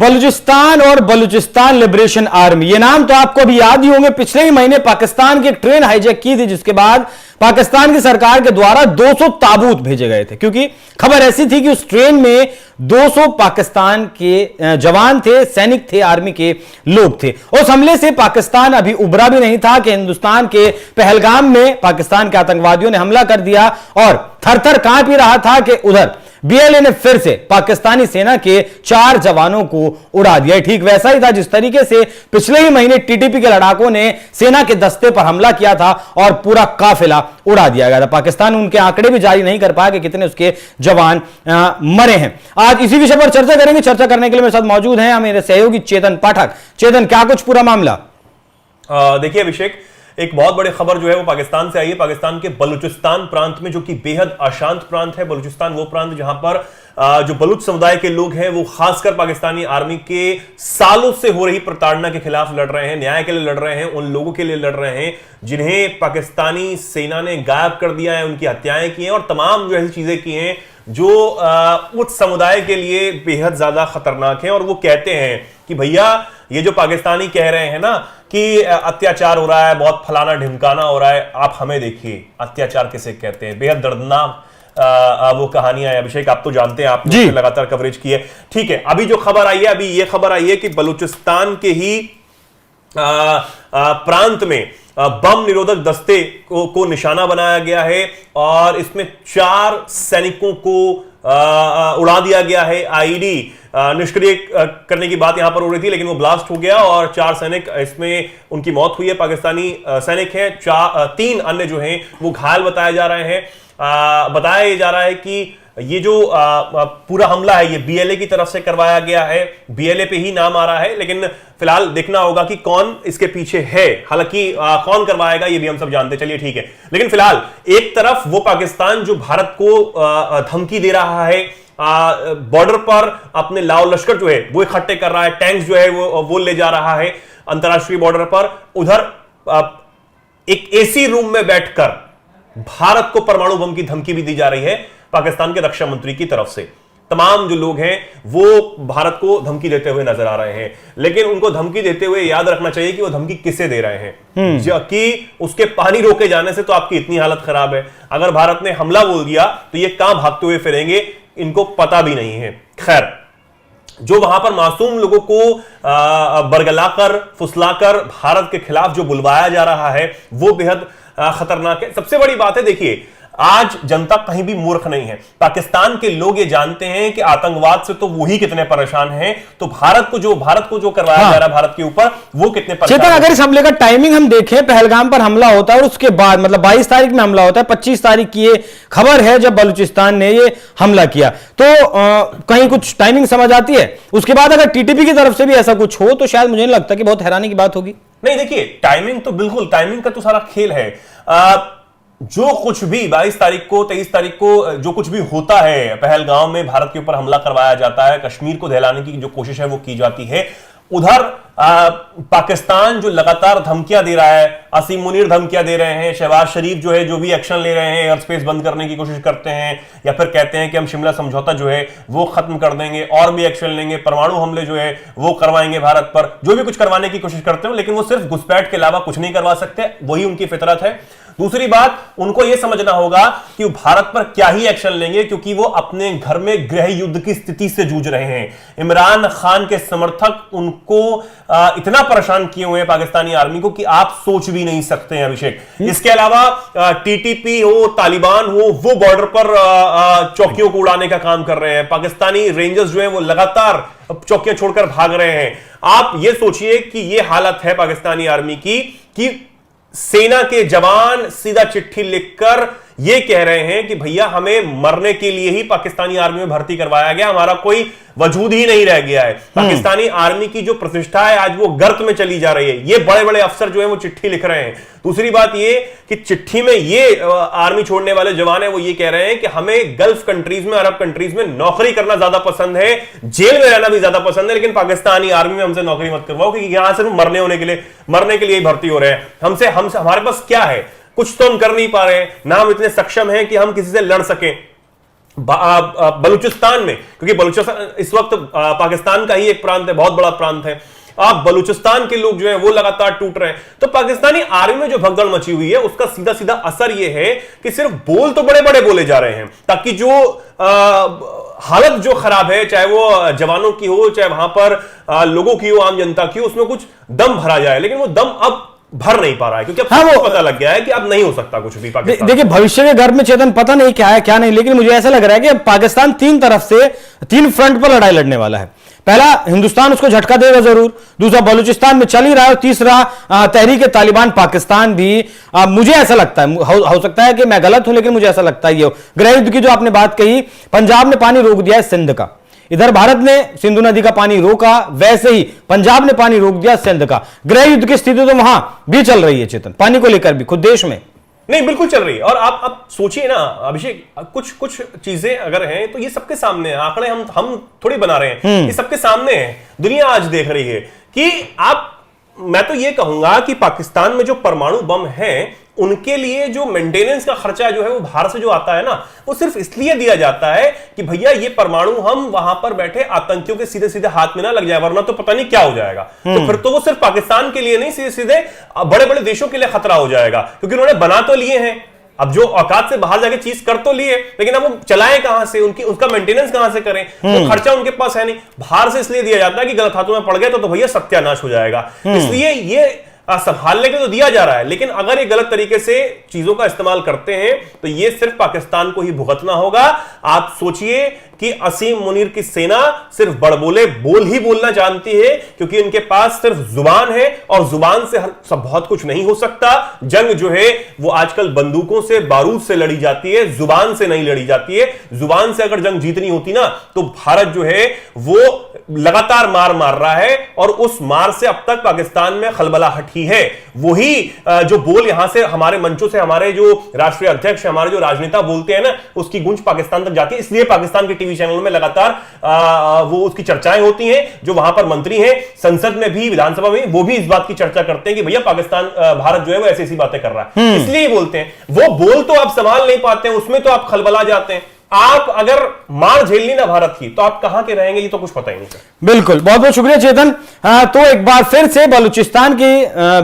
बलूचिस्तान और Balochistan liberation army, ये नाम तो आपको भी याद ही होंगे। पिछले ही महीने पाकिस्तान की एक ट्रेन हाईजैक की थी, जिसके बाद पाकिस्तान की सरकार के द्वारा 200 ताबूत भेजे गए थे, क्योंकि खबर ऐसी थी कि उस ट्रेन में 200 पाकिस्तान के जवान थे, सैनिक थे, आर्मी के लोग थे। उस हमले से पाकिस्तान अभी उबरा भी नहीं था कि हिंदुस्तान के पहलगाम में पाकिस्तान के आतंकवादियों ने हमला कर दिया और थर थर कांप ही रहा था कि उधर बीएलए ने फिर से पाकिस्तानी सेना के 4 जवानों को उड़ा दिया। ठीक वैसा ही था जिस तरीके से पिछले ही महीने टीटीपी के लड़ाकों ने सेना के दस्ते पर हमला किया था और पूरा काफिला उड़ा दिया गया था। पाकिस्तान उनके आंकड़े भी जारी नहीं कर पाया कि कितने उसके जवान मरे हैं। आज इसी विषय पर चर्चा करेंगे। चर्चा करने के लिए मेरे साथ मौजूद हैं मेरे सहयोगी चेतन पाठक। चेतन, क्या कुछ पूरा मामला? देखिए अभिषेक, एक बहुत बड़ी खबर जो है वो पाकिस्तान से आई है। पाकिस्तान के बलूचिस्तान प्रांत में, जो कि बेहद अशांत प्रांत है। बलूचिस्तान वो प्रांत जहां पर जो बलूच समुदाय के लोग हैं वो खासकर पाकिस्तानी आर्मी के सालों से हो रही प्रताड़ना के खिलाफ लड़ रहे हैं, न्याय के लिए लड़ रहे हैं, उन लोगों के लिए लड़ रहे हैं जिन्हें पाकिस्तानी सेना ने गायब कर दिया है, उनकी हत्याएं की हैं और तमाम जो ऐसी चीजें की हैं जो उस समुदाय के लिए बेहद ज्यादा खतरनाक है। और वो कहते हैं कि भैया ये जो पाकिस्तानी कह रहे हैं ना कि अत्याचार हो रहा है, बहुत फलाना ढिमकाना हो रहा है, आप हमें देखिए अत्याचार किसे कहते हैं। बेहद दर्दनाक वो कहानियां है अभिषेक, आप तो जानते हैं, आपने लगातार कवरेज की है। ठीक है, अभी जो खबर आई है, अभी ये खबर आई है कि बलूचिस्तान के ही प्रांत में बम निरोधक दस्ते को निशाना बनाया गया है और इसमें 4 सैनिकों को उड़ा दिया गया है। आईडी निष्क्रिय करने की बात यहां पर हो रही थी, लेकिन वो ब्लास्ट हो गया और 4 सैनिक इसमें उनकी मौत हुई है। पाकिस्तानी सैनिक हैं, 3 अन्य जो हैं वो घायल बताए जा रहे हैं। बताया जा रहा है कि ये जो पूरा हमला है ये बीएलए की तरफ से करवाया गया है। बीएलए पे ही नाम आ रहा है, लेकिन फिलहाल देखना होगा कि कौन इसके पीछे है। हालांकि कौन करवाएगा ये भी हम सब जानते, चलिए ठीक है। लेकिन फिलहाल एक तरफ वो पाकिस्तान जो भारत को धमकी दे रहा है, बॉर्डर पर अपने लाओ लश्कर जो है वो इकट्ठे कर रहा है, टैंक्स जो है वो ले जा रहा है अंतरराष्ट्रीय बॉर्डर पर। उधर एक एसी रूम में बैठकर भारत को परमाणु बम की धमकी भी दी जा रही है पाकिस्तान के रक्षा मंत्री की तरफ से। तमाम जो लोग हैं वो भारत को धमकी देते हुए नजर आ रहे हैं, लेकिन उनको धमकी देते हुए याद रखना चाहिए कि वो धमकी किसे दे रहे हैं। कि उसके पानी रोके जाने से तो आपकी इतनी हालत खराब है, अगर भारत ने हमला बोल दिया तो ये कहां भागते हुए फिरेंगे इनको पता भी नहीं है। खैर, जो वहां पर मासूम लोगों को बरगलाकर फुसलाकर भारत के खिलाफ जो बुलवाया जा रहा है वो बेहद खतरनाक है। सबसे बड़ी बात है, देखिए आज जनता कहीं भी मूर्ख नहीं है। पाकिस्तान के लोग ये जानते हैं कि आतंकवाद से तो वही कितने परेशान हैं, तो भारत को जो करवाया जा रहा है भारत के ऊपर वो कितने परेशान। चेतन, अगर इस हमले का टाइमिंग हम देखें, पहलगाम पर हमला होता है और उसके बाद मतलब 22 तारीख में हमला होता है, 25 तारीख की ये खबर है जब बलूचिस्तान ने ये हमला किया, तो कहीं कुछ टाइमिंग समझ आती है। उसके बाद अगर टीटीपी की तरफ से भी ऐसा कुछ हो तो शायद मुझे नहीं लगता कि बहुत हैरानी की बात होगी। नहीं, देखिए टाइमिंग तो बिल्कुल, टाइमिंग का तो सारा खेल है। जो कुछ भी 22 तारीख को 23 तारीख को जो कुछ भी होता है, पहलगाम में भारत के ऊपर हमला करवाया जाता है, कश्मीर को दहलाने की जो कोशिश है वो की जाती है। उधर पाकिस्तान जो लगातार धमकियां दे रहा है, असीम मुनीर धमकियां दे रहे हैं, शहबाज शरीफ जो है जो भी एक्शन ले रहे हैं, एयर स्पेस बंद करने की कोशिश करते हैं या फिर कहते हैं कि हम शिमला समझौता जो है वो खत्म कर देंगे और भी एक्शन लेंगे, परमाणु हमले जो है वो करवाएंगे भारत पर, जो भी कुछ करवाने की कोशिश करते हैं, लेकिन वो सिर्फ घुसपैठ के अलावा कुछ नहीं करवा सकते, वही उनकी फितरत है। दूसरी बात, उनको यह समझना होगा कि वो भारत पर क्या ही एक्शन लेंगे, क्योंकि वो अपने घर में गृह युद्ध की स्थिति से जूझ रहे हैं। इमरान खान के समर्थक उनको इतना परेशान किए हुए हैं पाकिस्तानी आर्मी को कि आप सोच भी नहीं सकते हैं अभिषेक। इसके अलावा टीटीपी हो, तालिबान हो, वो बॉर्डर पर चौकियों को उड़ाने का काम कर रहे हैं। पाकिस्तानी रेंजर्स जो है वो लगातार चौकियां छोड़कर भाग रहे हैं। आप ये सोचिए कि ये हालत है पाकिस्तानी आर्मी की कि सेना के जवान सीधा चिट्ठी लिखकर ये कह रहे हैं कि भैया हमें मरने के लिए ही पाकिस्तानी आर्मी में भर्ती करवाया गया, हमारा कोई वजूद ही नहीं रह गया है। पाकिस्तानी आर्मी की जो प्रतिष्ठा है आज वो गर्त में चली जा रही है। ये बड़े बड़े अफसर जो है वो चिट्ठी लिख रहे हैं। दूसरी बात ये कि चिट्ठी में ये आर्मी छोड़ने वाले जवान है वो ये कह रहे हैं कि हमें गल्फ कंट्रीज में, अरब कंट्रीज में नौकरी करना ज्यादा पसंद है, जेल में रहना भी ज्यादा पसंद है, लेकिन पाकिस्तानी आर्मी में हमसे नौकरी मत करवाओ, क्योंकि यहां सिर्फ मरने के लिए ही भर्ती हो रहे हैं। हमारे पास क्या है, कुछ तो हम कर नहीं पा रहे हैं, ना हम इतने सक्षम हैं कि हम किसी से लड़ सकें। बलूचिस्तान में, क्योंकि बलूचिस्तान इस वक्त पाकिस्तान का ही एक प्रांत है, बहुत बड़ा प्रांत है, आप बलूचिस्तान के लोग जो है वो लगातार टूट रहे हैं। तो पाकिस्तानी आर्मी में जो भगदड़ मची हुई है उसका सीधा सीधा असर ये है कि सिर्फ बोल तो बड़े बड़े बोले जा रहे हैं, ताकि जो हालत जो खराब है, चाहे वो जवानों की हो, चाहे वहां पर लोगों की हो, आम जनता की हो, उसमें कुछ दम भरा जाए। लेकिन वो दम अब भर नहीं पा रहा है, क्योंकि अब वो पता लग गया है कि अब नहीं हो सकता कुछ भी पाकिस्तान। देखिए भविष्य के गर्भ में चेतन पता नहीं क्या है क्या नहीं, लेकिन मुझे ऐसा लग रहा है कि पाकिस्तान तीन तरफ से, तीन फ्रंट पर लड़ाई लड़ने वाला है। पहला, हिंदुस्तान उसको झटका देगा जरूर, दूसरा बलूचिस्तान में चल ही रहा है, और तीसरा तहरीक तालिबान पाकिस्तान भी। मुझे ऐसा लगता है, हो सकता है कि मैं गलत हूं, लेकिन मुझे ऐसा लगता है ये गृह युद्ध की जो आपने बात कही, पंजाब ने पानी रोक दिया है सिंध का, इधर भारत ने सिंधु नदी का पानी रोका, वैसे ही पंजाब ने पानी रोक दिया सिंध का। गृह युद्ध की स्थिति तो वहां भी चल रही है चेतन, पानी को लेकर भी खुद देश में। नहीं, बिल्कुल चल रही है। और आप सोचिए ना अभिषेक, कुछ चीजें अगर हैं तो ये सबके सामने है, आंकड़े हम थोड़ी बना रहे हैं, ये सबके सामने है, दुनिया आज देख रही है कि मैं तो ये कहूंगा कि पाकिस्तान में जो परमाणु बम है उनके लिए जो मेंटेनेंस का खर्चा जो है वो बाहर से जो आता है ना, वो सिर्फ इसलिए दिया जाता है कि भैया ये परमाणु हम वहां पर बैठे आतंकियों के सीधे सीधे हाथ में ना लग जाए, वरना तो पता नहीं क्या हो जाएगा। तो फिर तो वो सिर्फ पाकिस्तान के लिए नहीं, सीधे सीधे बड़े बड़े देशों के लिए खतरा हो जाएगा, क्योंकि उन्होंने बना तो लिए हैं, अब जो औकात से बाहर जाके चीज कर तो लिए, लेकिन अब वो चलाएं कहां से, उसका मेंटेनेंस कहां से करें, वो खर्चा उनके पास है नहीं। बाहर से इसलिए दिया जाता है कि गलत हाथों में पड़ गए तो भैया सत्यानाश हो जाएगा, इसलिए ये संभालने के तो दिया जा रहा है। लेकिन अगर ये गलत तरीके से चीजों का इस्तेमाल करते हैं तो ये सिर्फ पाकिस्तान को ही भुगतना होगा। आप सोचिए कि असीम मुनीर की सेना सिर्फ बड़बोले बोल ही बोलना जानती है, क्योंकि इनके पास सिर्फ जुबान है, और जुबान से सब बहुत कुछ नहीं हो सकता। जंग जो है वो आजकल बंदूकों से, बारूद से लड़ी जाती है, जुबान से नहीं लड़ी जाती है। जुबान से अगर जंग जीतनी होती ना तो भारत जो है वो लगातार मार मार रहा है, और उस मार से अब तक पाकिस्तान में खलबलाहट ही है। वही जो बोल यहां से हमारे मंचों से हमारे जो राष्ट्रीय अध्यक्ष, हमारे जो राजनेता बोलते हैं ना, उसकी गूंज पाकिस्तान तक जाती है। इसलिए पाकिस्तान के टीवी चैनलों में लगातार वो उसकी चर्चाएं होती हैं। जो वहां पर मंत्री हैं, संसद में भी, विधानसभा में, वो भी इस बात की चर्चा करते हैं कि भैया पाकिस्तान, भारत जो है वो ऐसी ऐसी बातें कर रहा है। इसलिए बोलते हैं, वो बोल तो आप संभाल नहीं पाते हैं, उसमें तो आप खलबला जाते हैं। आप अगर मार झेल ली ना भारत की, तो आप कहां के रहेंगे ये तो कुछ पता ही नहीं सर। बिल्कुल, बहुत बहुत शुक्रिया चेतन। तो एक बार फिर से बलूचिस्तान की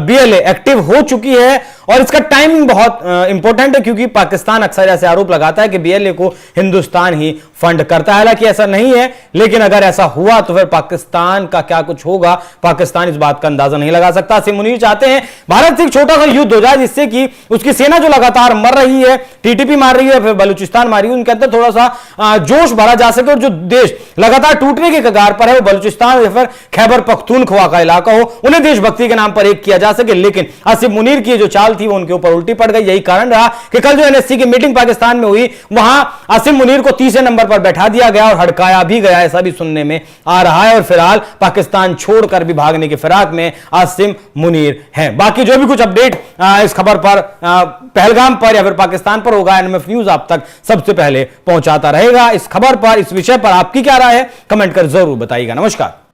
बीएलए एक्टिव हो चुकी है, और इसका टाइमिंग बहुत इंपॉर्टेंट है, क्योंकि पाकिस्तान अक्सर ऐसे आरोप लगाता है कि बीएलए को हिंदुस्तान ही फंड करता है। हालांकि ऐसा नहीं है, लेकिन अगर ऐसा हुआ तो फिर पाकिस्तान का क्या कुछ होगा, पाकिस्तान इस बात का अंदाजा नहीं लगा सकता। असीम मुनीर चाहते हैं भारत से एक छोटा सा युद्ध हो जाए, जिससे कि उसकी सेना जो लगातार मर रही है, टीटीपी मार रही है, फिर बलूचिस्तान मार रही है, उनके अंदर थोड़ा सा जोश भरा जा सके, और जो देश लगातार टूटने के कगार पर है, वो बलूचिस्तान या फिर खैबर पख्तूनख्वा का इलाका हो, उन्हें देशभक्ति के नाम पर एक किया जा सके। लेकिन असीम मुनीर की जो चाल थी वो उनके ऊपर उल्टी पड़ गई। यही कारण रहा कि कल जो एनएससी की मीटिंग पाकिस्तान में हुई, वहां असीम मुनीर को तीसरे नंबर पर बैठा दिया गया और हड़काया भी गया, ऐसा भी सुनने में आ रहा है। और फिलहाल पाकिस्तान छोड़कर भी भागने की फिराक में असीम मुनीर हैं। बाकी जो भी कुछ अपडेट इस खबर पर, पहलगाम पर या फिर पाकिस्तान पर होगा, एनएमएफ न्यूज आप तक सबसे पहले पहुंचाता रहेगा। इस खबर पर, इस विषय पर आपकी क्या राय है, कमेंट कर जरूर बताइएगा। नमस्कार।